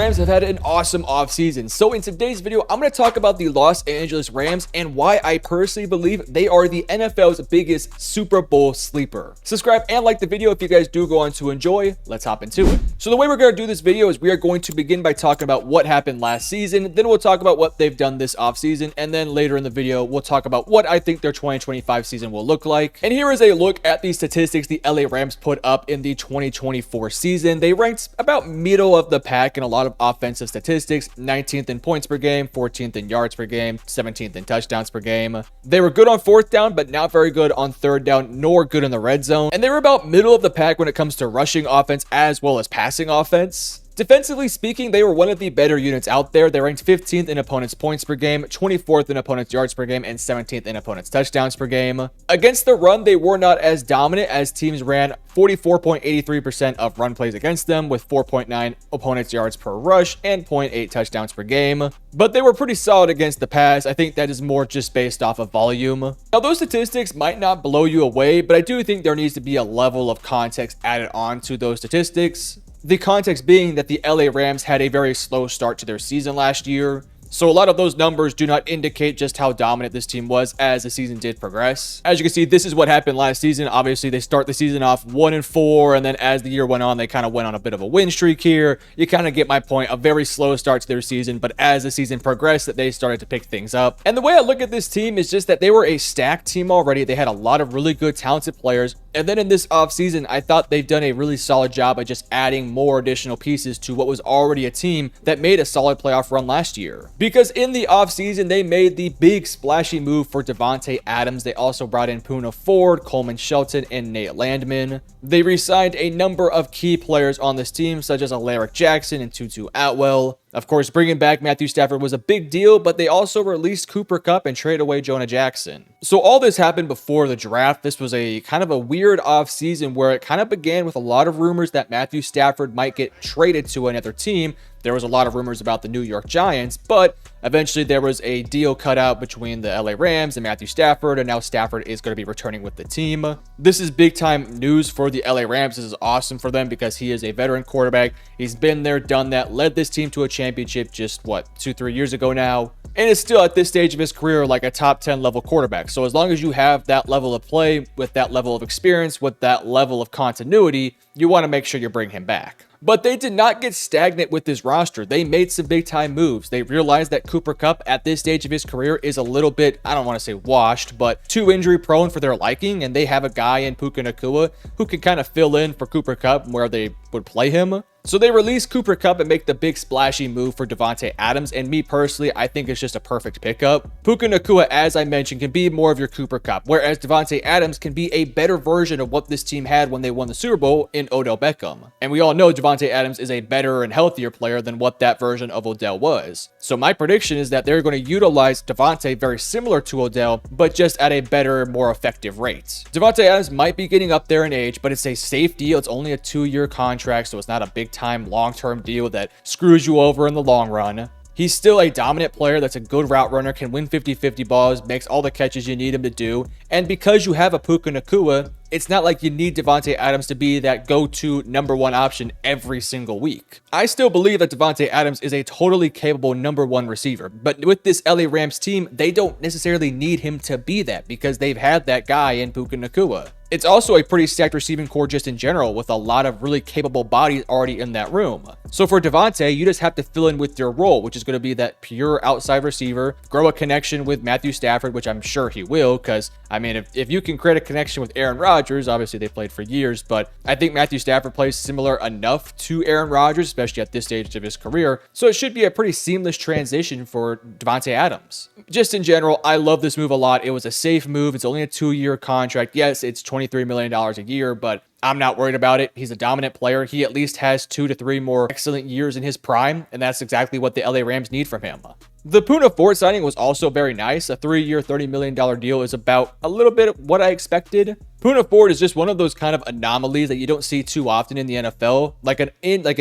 Rams have had an awesome offseason. So in today's video, I'm going to talk about the Los Angeles Rams and why I personally believe they are the NFL's biggest Super Bowl sleeper. Subscribe and like the video if you guys do go on to enjoy. Let's hop into it. So the way we're going to do this video is we are going to begin by talking about what happened last season. Then we'll talk about what they've done this offseason. And then later in the video, we'll talk about what I think their 2025 season will look like. And here is a look at the statistics the LA Rams put up in the 2024 season. They ranked about middle of the pack in a lot of offensive statistics, 19th in points per game, 14th in yards per game, 17th in touchdowns per game. They were good on fourth down, but not very good on third down, nor good in the red zone. And they were about middle of the pack when it comes to rushing offense as well as passing offense. Defensively speaking, they were one of the better units out there. They ranked 15th in opponents' points per game, 24th in opponents' yards per game, and 17th in opponents' touchdowns per game. Against the run, they were not as dominant as teams ran 44.83% of run plays against them with 4.9 opponents' yards per rush and 0.8 touchdowns per game. But they were pretty solid against the pass. I think that is more just based off of volume. Now, those statistics might not blow you away, but I do think there needs to be a level of context added on to those statistics. The context being that the LA Rams had a very slow start to their season last year. So a lot of those numbers do not indicate just how dominant this team was as the season did progress. As you can see, this is what happened last season. Obviously, they start the season off 1-4, and then as the year went on, they kind of went on a bit of a win streak here. You kind of get my point, a very slow start to their season, but as the season progressed, that they started to pick things up. And the way I look at this team is just that they were a stacked team already. They had a lot of really good, talented players. And then in this offseason, I thought they've done a really solid job of just adding more additional pieces to what was already a team that made a solid playoff run last year. Because in the offseason, they made the big splashy move for Davante Adams. They also brought in Poona Ford, Coleman Shelton, and Nate Landman. They re-signed a number of key players on this team, such as Alaric Jackson and Tutu Atwell. Of course, bringing back Matthew Stafford was a big deal, but they also released Cooper Kupp and traded away Jonah Jackson. So all this happened before the draft. This was a kind of a weird offseason where it kind of began with a lot of rumors that Matthew Stafford might get traded to another team. There was a lot of rumors about the New York Giants, but eventually there was a deal cut out between the LA Rams and Matthew Stafford, and now Stafford is going to be returning with the team. This is big time news for the LA Rams. This is awesome for them because he is a veteran quarterback. He's been there, done that, led this team to a championship just, 2-3 years ago now, and is still at this stage of his career like a top 10 level quarterback. So as long as you have that level of play, with that level of experience, with that level of continuity, you want to make sure you bring him back. But they did not get stagnant with this roster. They made some big time moves. They realized that Cooper Kupp at this stage of his career is a little bit, I don't want to say washed, but too injury prone for their liking. And they have a guy in Puka Nacua who can kind of fill in for Cooper Kupp where they would play him. So they release Cooper Kupp and make the big splashy move for Davante Adams, and me personally, I think it's just a perfect pickup. Puka Nacua, as I mentioned, can be more of your Cooper Kupp, whereas Davante Adams can be a better version of what this team had when they won the Super Bowl in Odell Beckham. And we all know Davante Adams is a better and healthier player than what that version of Odell was. So my prediction is that they're going to utilize Davante very similar to Odell, but just at a better, more effective rate. Davante Adams might be getting up there in age, but it's a safe deal. It's only a 2-year contract, so it's not a big time long-term deal that screws you over in the long run. He's still a dominant player that's a good route runner, can win 50-50 balls, makes all the catches you need him to do. And because you have a Puka Nacua, it's not like you need Davante Adams to be that go-to number one option every single week. I still believe that Davante Adams is a totally capable number one receiver, but with this LA Rams team, they don't necessarily need him to be that because they've had that guy in Puka Nacua. It's also a pretty stacked receiving core just in general with a lot of really capable bodies already in that room. So for Davante, you just have to fill in with your role, which is going to be that pure outside receiver, grow a connection with Matthew Stafford, which I'm sure he will, because, I mean, if you can create a connection with Aaron Rodgers, obviously they played for years, but I think Matthew Stafford plays similar enough to Aaron Rodgers, especially at this stage of his career, so it should be a pretty seamless transition for Davante Adams. Just in general, I love this move a lot. It was a safe move. It's only a 2-year contract. Yes, it's $23 million a year, but I'm not worried about it. He's a dominant player. He at least has 2 to 3 more excellent years in his prime, and that's exactly what the LA Rams need from him. The Poona Ford signing was also very nice. A 3-year, $30 million deal is about a little bit of what I expected. Poona Ford is just one of those kind of anomalies that you don't see too often in the NFL, like an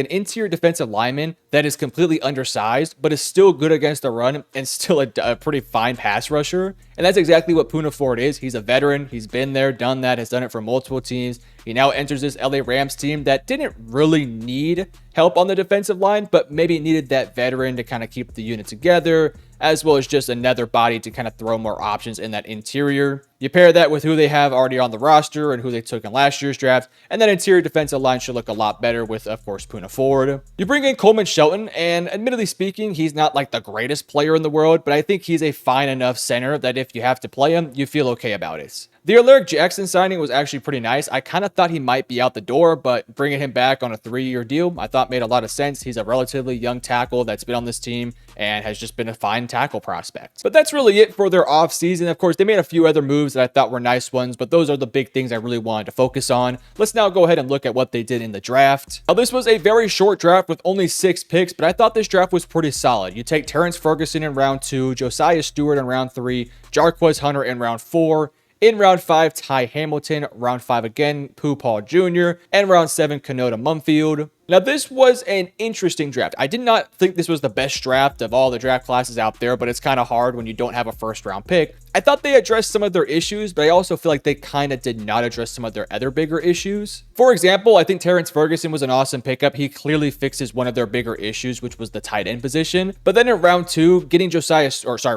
interior defensive lineman that is completely undersized, but is still good against the run and still a pretty fine pass rusher. And that's exactly what Poona Ford is. He's a veteran. He's been there, done that, has done it for multiple teams. He now enters this LA Rams team that didn't really need help on the defensive line, but maybe needed that veteran to kind of keep the unit together, as well as just another body to kind of throw more options in that interior. You pair that with who they have already on the roster and who they took in last year's draft, and that interior defensive line should look a lot better with, of course, Poona Ford. You bring in Coleman Shelton, and admittedly speaking, he's not like the greatest player in the world, but I think he's a fine enough center that if you have to play him, you feel okay about it. The Alaric Jackson signing was actually pretty nice. I kind of thought he might be out the door, but bringing him back on a 3-year deal, I thought made a lot of sense. He's a relatively young tackle that's been on this team and has just been a fine tackle prospect. But that's really it for their offseason. Of course, they made a few other moves that I thought were nice ones, but those are the big things I really wanted to focus on. Let's now go ahead and look at what they did in the draft. Now, this was a very short draft with only 6 picks, but I thought this draft was pretty solid. You take Terrence Ferguson in round 2, Josiah Stewart in round 3, Jarquez Hunter in round 4, in round 5, Ty Hamilton. Round 5 again, Pooh Paul Jr. And round 7, Kanota Mumfield. Now, this was an interesting draft. I did not think this was the best draft of all the draft classes out there, but it's kind of hard when you don't have a first-round pick. I thought they addressed some of their issues, but I also feel like they kind of did not address some of their other bigger issues. For example, I think Terrence Ferguson was an awesome pickup. He clearly fixes one of their bigger issues, which was the tight end position. But then in round 3, getting Josiah Stewart,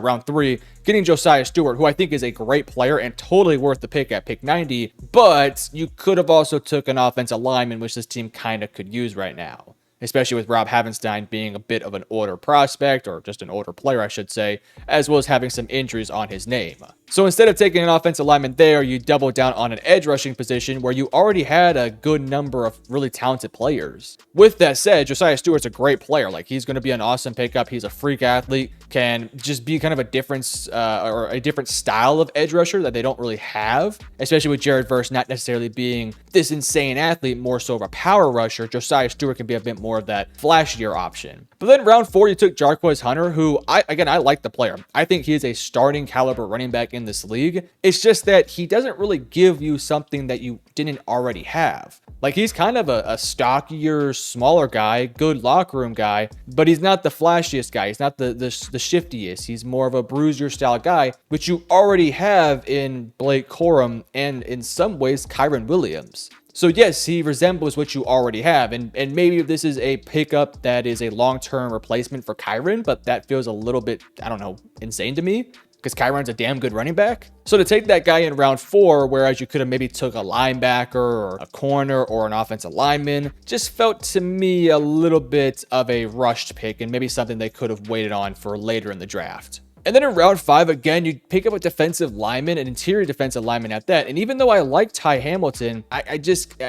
who I think is a great player and totally worth the pick at pick 90, but you could have also took an offensive lineman, which this team kind of could use right now, especially with Rob Havenstein being a bit of an older prospect, or just an older player, I should say, as well as having some injuries on his name. So instead of taking an offensive lineman there, you double down on an edge rushing position where you already had a good number of really talented players. With that said, Josiah Stewart's a great player. Like, he's going to be an awesome pickup. He's a freak athlete, can just be kind of a difference or a different style of edge rusher that they don't really have, especially with Jared Verse not necessarily being this insane athlete, more so of a power rusher. Josiah Stewart can be a bit more of that flashier option. But then round 4, you took Jarquez Hunter, who I like the player. I think he is a starting caliber running back in this league. It's just that he doesn't really give you something that you didn't already have. Like, he's kind of a stockier, smaller guy, good locker room guy, but he's not the flashiest guy. He's not the shiftiest. He's more of a bruiser style guy, which you already have in Blake Corum and in some ways Kyren Williams. So yes, he resembles what you already have, and maybe this is a pickup that is a long-term replacement for Kyren, but that feels a little bit, I don't know, insane to me, because Kyron's a damn good running back. So to take that guy in round 4, whereas you could have maybe took a linebacker or a corner or an offensive lineman, just felt to me a little bit of a rushed pick and maybe something they could have waited on for later in the draft. And then in round 5, again, you pick up a defensive lineman, an interior defensive lineman at that. And even though I like Ty Hamilton, I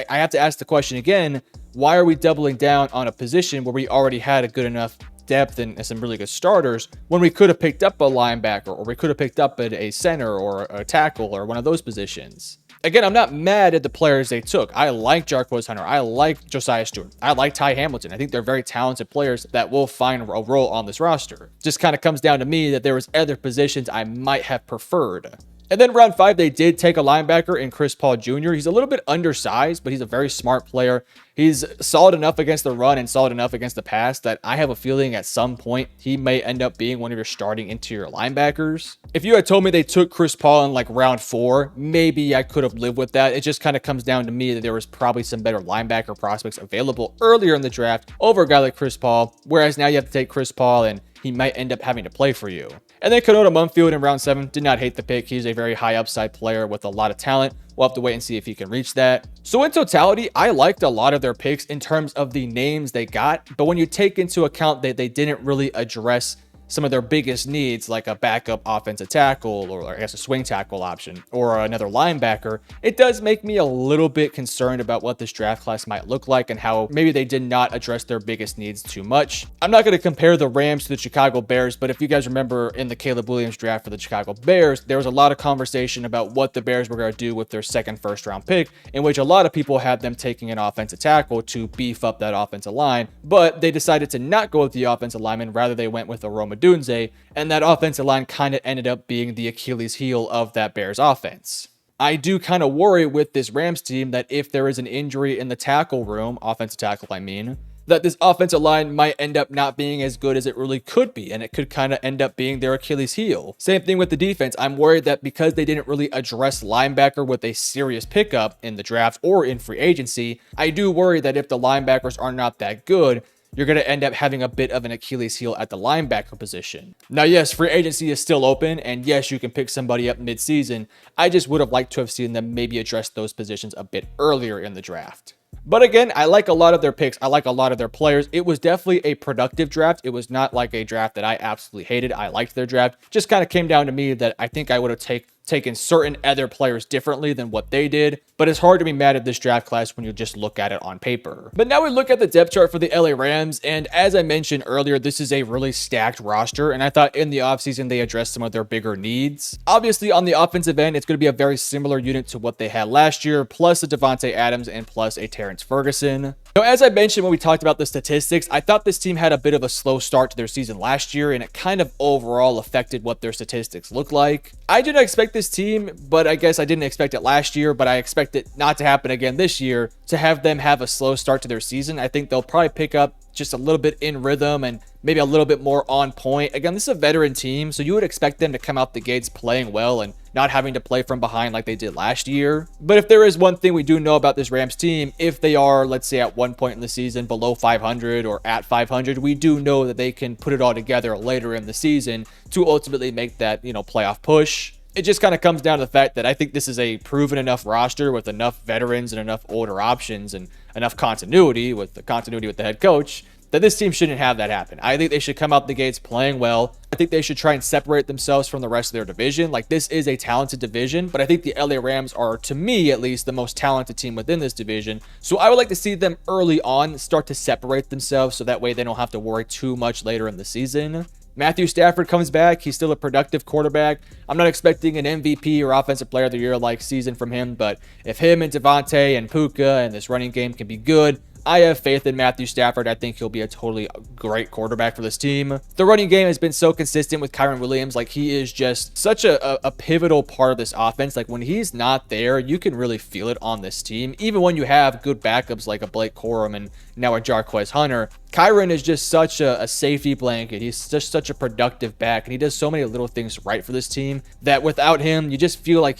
have to ask the question again, why are we doubling down on a position where we already had a good enough depth and some really good starters when we could have picked up a linebacker, or we could have picked up a center or a tackle or one of those positions? Again, I'm not mad at the players they took. I like Jarquez Hunter. I like Josiah Stewart. I like Ty Hamilton. I think they're very talented players that will find a role on this roster. Just kind of comes down to me that there was other positions I might have preferred. And then round 5, they did take a linebacker in Chris Paul Jr. He's a little bit undersized, but he's a very smart player. He's solid enough against the run and solid enough against the pass that I have a feeling at some point he may end up being one of your starting interior linebackers. If you had told me they took Chris Paul in like round 4, maybe I could have lived with that. It just kind of comes down to me that there was probably some better linebacker prospects available earlier in the draft over a guy like Chris Paul, whereas now you have to take Chris Paul and he might end up having to play for you. And then Kanota Mumfield in round 7, did not hate the pick. He's a very high upside player with a lot of talent. We'll have to wait and see if he can reach that. So in totality, I liked a lot of their picks in terms of the names they got. But when you take into account that they didn't really address some of their biggest needs, like a backup offensive tackle, or I guess a swing tackle option, or another linebacker, it does make me a little bit concerned about what this draft class might look like and how maybe they did not address their biggest needs too much. I'm not going to compare the Rams to the Chicago Bears, but if you guys remember in the Caleb Williams draft for the Chicago Bears, there was a lot of conversation about what the Bears were going to do with their second first-round pick, in which a lot of people had them taking an offensive tackle to beef up that offensive line, but they decided to not go with the offensive lineman. Rather, they went with a Roma Dunze, and that offensive line kind of ended up being the Achilles heel of that Bears offense. I do kind of worry with this Rams team that if there is an injury in the tackle room, offensive tackle, I mean, that this offensive line might end up not being as good as it really could be, and it could kind of end up being their Achilles heel. Same thing with the defense. I'm worried that because they didn't really address linebacker with a serious pickup in the draft or in free agency, I do worry that if the linebackers are not that good, you're going to end up having a bit of an Achilles heel at the linebacker position. Now, yes, free agency is still open, and yes, you can pick somebody up mid-season. I just would have liked to have seen them maybe address those positions a bit earlier in the draft. But again, I like a lot of their picks. I like a lot of their players. It was definitely a productive draft. It was not like a draft that I absolutely hated. I liked their draft. Just kind of came down to me that I think I would have taken certain other players differently than what they did, but it's hard to be mad at this draft class when you just look at it on paper. But now we look at the depth chart for the LA Rams, and as I mentioned earlier, this is a really stacked roster, and I thought in the offseason they addressed some of their bigger needs. Obviously, on the offensive end, it's going to be a very similar unit to what they had last year, plus a Devontae Adams and plus a Terrence Ferguson. Now, as I mentioned when we talked about the statistics, I thought this team had a bit of a slow start to their season last year, and it kind of overall affected what their statistics look like. I didn't expect this team, but I guess I didn't expect it last year, but I expect it not to happen again this year, to have them have a slow start to their season. I think they'll probably pick up just a little bit in rhythm and maybe a little bit more on point. Again, this is a veteran team, so you would expect them to come out the gates playing well and not having to play from behind like they did last year. But if there is one thing we do know about this Rams team, if they are, let's say at one point in the season below 500 or at 500, we do know that they can put it all together later in the season to ultimately make that, playoff push. It just kind of comes down to the fact that I think this is a proven enough roster with enough veterans and enough older options and enough continuity with the head coach that this team shouldn't have that happen. I think they should come out the gates playing well. I think they should try and separate themselves from the rest of their division. Like, this is a talented division, but I think the LA Rams are, to me at least, the most talented team within this division. So I would like to see them early on start to separate themselves so that way they don't have to worry too much later in the season. Matthew Stafford comes back. He's still a productive quarterback. I'm not expecting an MVP or Offensive Player of the Year like season from him, but if him and Devontae and Puka and this running game can be good, I have faith in Matthew Stafford. I think he'll be a totally great quarterback for this team. The running game has been so consistent with Kyren Williams. Like, he is just such a pivotal part of this offense. Like, when he's not there, you can really feel it on this team. Even when you have good backups like a Blake Corum and now a Jarquez Hunter, Kyren is just such a safety blanket. He's just such a productive back, and he does so many little things right for this team that without him, you just feel like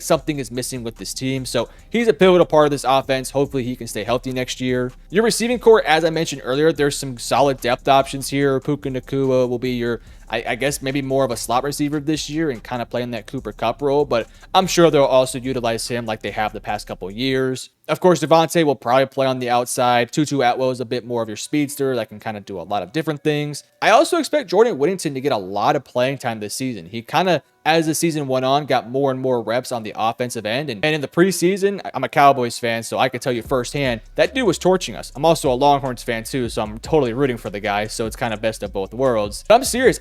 something is missing with this team. So he's a pivotal part of this offense. Hopefully he can stay healthy next year. Your receiving core, as I mentioned earlier, there's some solid depth options here. Puka Nacua will be your, I guess, maybe more of a slot receiver this year and kind of playing that Cooper Kupp role, but I'm sure they'll also utilize him like they have the past couple of years. Of course, Devontae will probably play on the outside. Tutu Atwell is a bit more of your speedster that can kind of do a lot of different things. I also expect Jordan Whittington to get a lot of playing time this season. He kind of, as the season went on, got more and more reps on the offensive end. And in the preseason, I'm a Cowboys fan, so I can tell you firsthand, that dude was torching us. I'm also a Longhorns fan too, so I'm totally rooting for the guy, so it's kind of best of both worlds. But I'm serious.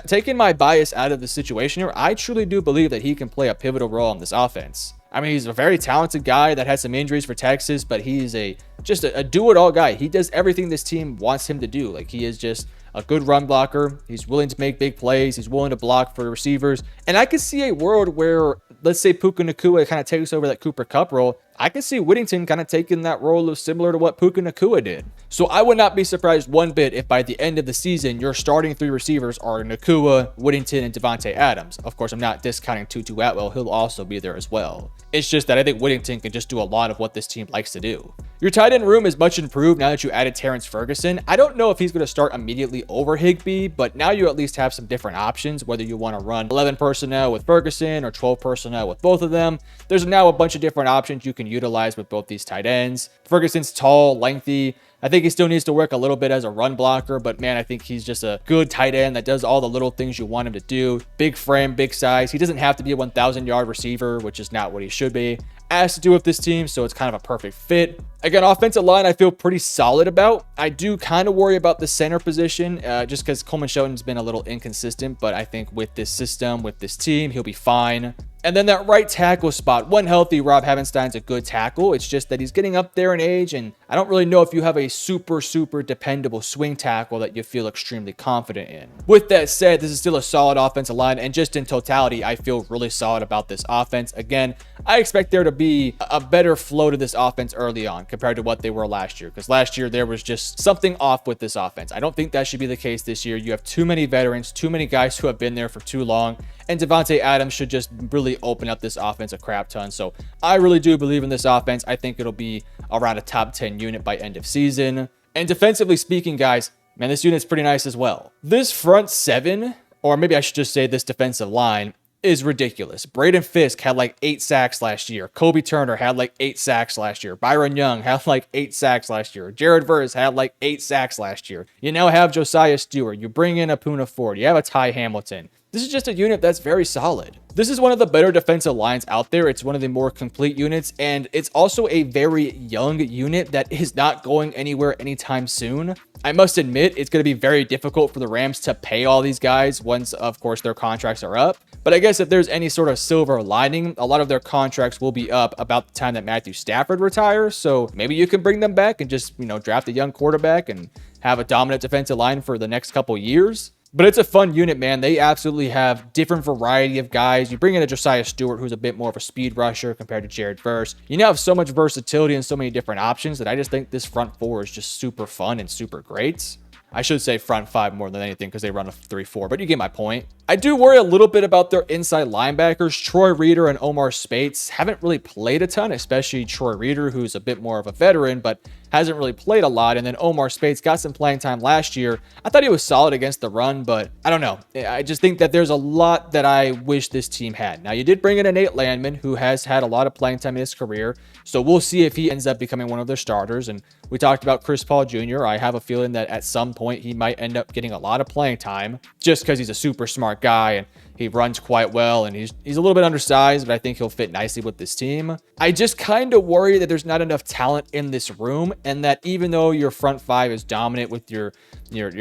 Taking my bias out of the situation here, I truly do believe that he can play a pivotal role in this offense. I mean, he's a very talented guy that had some injuries for Texas, but he's just a do-it-all guy. He does everything this team wants him to do. Like, he is just a good run blocker. He's willing to make big plays. He's willing to block for receivers. And I could see a world where, let's say, Puka Nacua kind of takes over that Cooper Kupp role. I could see Whittington kind of taking that role of similar to what Puka Nacua did. So I would not be surprised one bit if by the end of the season, your starting three receivers are Nacua, Whittington, and Devontae Adams. Of course, I'm not discounting Tutu Atwell. He'll also be there as well. It's just that I think Whittington can just do a lot of what this team likes to do. Your tight end room is much improved now that you added Terrence Ferguson. I don't know if he's going to start immediately over Higbee, but now you at least have some different options, whether you want to run 11 personnel with Ferguson or 12 personnel with both of them. There's now a bunch of different options you can utilize with both these tight ends. Ferguson's tall, lengthy. I think he still needs to work a little bit as a run blocker, but man, I think he's just a good tight end that does all the little things you want him to do. Big frame, big size. He doesn't have to be a 1,000-yard receiver, which is not what he should be asked to do with this team, so it's kind of a perfect fit. Again, offensive line, I feel pretty solid about. I do kind of worry about the center position, just because Coleman Shelton's been a little inconsistent, but I think with this system, with this team, he'll be fine. And then that right tackle spot, when healthy, Rob Havenstein's a good tackle. It's just that he's getting up there in age, and I don't really know if you have a super dependable swing tackle that you feel extremely confident in. With that said, this is still a solid offensive line, and just in totality, I feel really solid about this offense. Again, I expect there to be a better flow to this offense early on compared to what they were last year, because last year there was just something off with this offense. I don't think that should be the case this year. You have too many veterans, too many guys who have been there for too long, and Devontae Adams should just really open up this offense a crap ton. So I really do believe in this offense. I think it'll be around a top 10 unit by end of season. And defensively speaking, guys, man, this unit's pretty nice as well. This front seven, or maybe I should just say this defensive line, is ridiculous. Braden Fisk had like 8 sacks last year. Kobe Turner had like 8 sacks last year. Byron Young had like 8 sacks last year. Jared Verse had like 8 sacks last year. You now have Josiah Stewart. You bring in a Puna Ford. You have a Ty Hamilton. This is just a unit that's very solid. This is one of the better defensive lines out there. It's one of the more complete units, and it's also a very young unit that is not going anywhere anytime soon. I must admit, it's going to be very difficult for the Rams to pay all these guys once, of course, their contracts are up. But I guess if there's any sort of silver lining, a lot of their contracts will be up about the time that Matthew Stafford retires. So maybe you can bring them back and just, draft a young quarterback and have a dominant defensive line for the next couple years. But it's a fun unit, man. They absolutely have different variety of guys. You bring in a Josiah Stewart, who's a bit more of a speed rusher compared to Jared Verse. You now have so much versatility and so many different options that I just think this front four is just super fun and super great. I should say front five more than anything because they run a 3-4, but you get my point. I do worry a little bit about their inside linebackers. Troy Reeder and Omar Speights haven't really played a ton, especially Troy Reeder, who's a bit more of a veteran, but hasn't really played a lot. And then Omar Speights got some playing time last year. I thought he was solid against the run, but I don't know. I just think that there's a lot that I wish this team had. Now, you did bring in a Nate Landman, who has had a lot of playing time in his career, so we'll see if he ends up becoming one of their starters. And we talked about Chris Paul Jr. I have a feeling that at some point he might end up getting a lot of playing time just because he's a super smart guy and he runs quite well, and he's a little bit undersized, but I think he'll fit nicely with this team. I just kind of worry that there's not enough talent in this room, and that even though your front five is dominant with your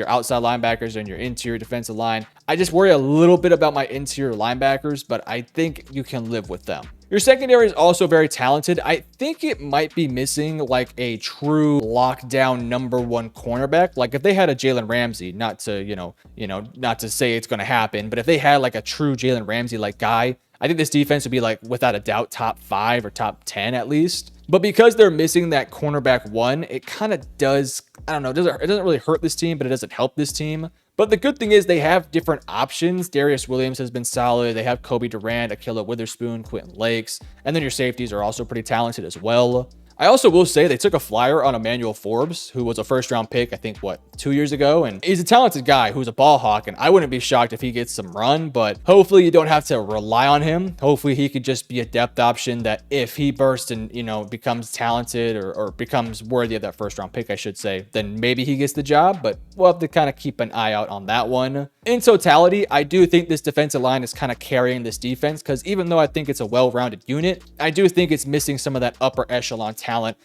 outside linebackers and your interior defensive line, I just worry a little bit about my interior linebackers, but I think you can live with them. Your secondary is also very talented. I think it might be missing like a true lockdown number one cornerback. Like if they had a Jalen Ramsey, not to, not to say it's going to happen, but if they had like a true Jalen Ramsey like guy, I think this defense would be like without a doubt top 5 or top 10 at least. But because they're missing that cornerback one, it kind of does, I don't know, it doesn't really hurt this team, but it doesn't help this team. But the good thing is they have different options. Darius Williams has been solid. They have Kobe Durant, Akilla Witherspoon, Quentin Lakes, and then your safeties are also pretty talented as well. I also will say they took a flyer on Emmanuel Forbes, who was a first-round pick, I think, 2 years ago? And he's a talented guy who's a ball hawk, and I wouldn't be shocked if he gets some run, but hopefully you don't have to rely on him. Hopefully he could just be a depth option that if he bursts and, becomes talented or becomes worthy of that first-round pick, I should say, then maybe he gets the job, but we'll have to kind of keep an eye out on that one. In totality, I do think this defensive line is kind of carrying this defense, because even though I think it's a well-rounded unit, I do think it's missing some of that upper echelon talent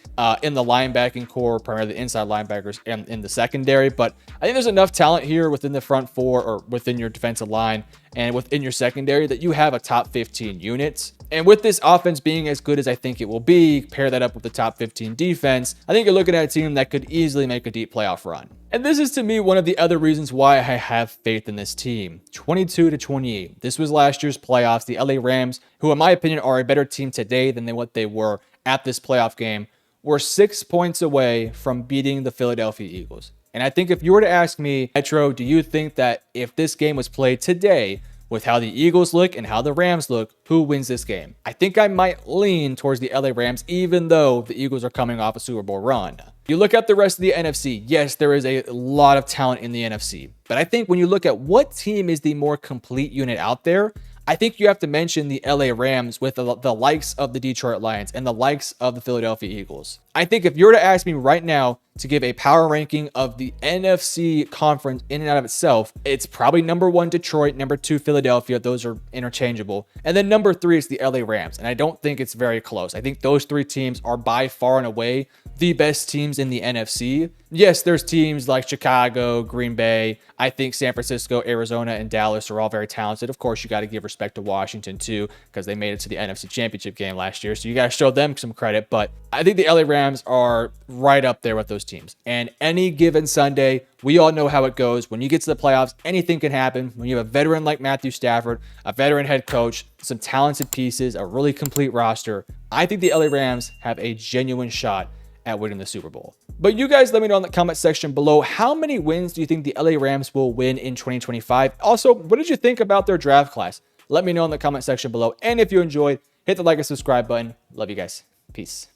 in the linebacking core, primarily the inside linebackers and in the secondary. But I think there's enough talent here within the front four or within your defensive line and within your secondary that you have a top 15 unit. And with this offense being as good as I think it will be, pair that up with the top 15 defense, I think you're looking at a team that could easily make a deep playoff run. And this is to me one of the other reasons why I have faith in this team. 22-28. This was last year's playoffs. The LA Rams, who in my opinion are a better team today than what they were at this playoff game, were 6 points away from beating the Philadelphia Eagles. And I think if you were to ask me, Metro, do you think that if this game was played today, with how the Eagles look and how the Rams look, who wins this game? I think I might lean towards the LA Rams, even though the Eagles are coming off a Super Bowl run. You look at the rest of the NFC, yes, there is a lot of talent in the NFC. But I think when you look at what team is the more complete unit out there, I think you have to mention the LA Rams with the likes of the Detroit Lions and the likes of the Philadelphia Eagles. I think if you were to ask me right now to give a power ranking of the NFC conference in and out of itself, it's probably number 1 Detroit, number 2 Philadelphia. Those are interchangeable. And then number 3 is the LA Rams. And I don't think it's very close. I think those 3 teams are by far and away the best teams in the NFC. Yes, there's teams like Chicago, Green Bay. I think San Francisco, Arizona, and Dallas are all very talented. Of course, you got to give respect to Washington too, because they made it to the NFC Championship game last year. So you got to show them some credit. But I think the LA Rams are right up there with those teams. And any given Sunday, we all know how it goes. When you get to the playoffs, anything can happen. When you have a veteran like Matthew Stafford, a veteran head coach, some talented pieces, a really complete roster, I think the LA Rams have a genuine shot at winning the Super Bowl. But you guys let me know in the comment section below, how many wins do you think the LA Rams will win in 2025? Also, what did you think about their draft class? Let me know in the comment section below. And if you enjoyed, hit the like and subscribe button. Love you guys. Peace.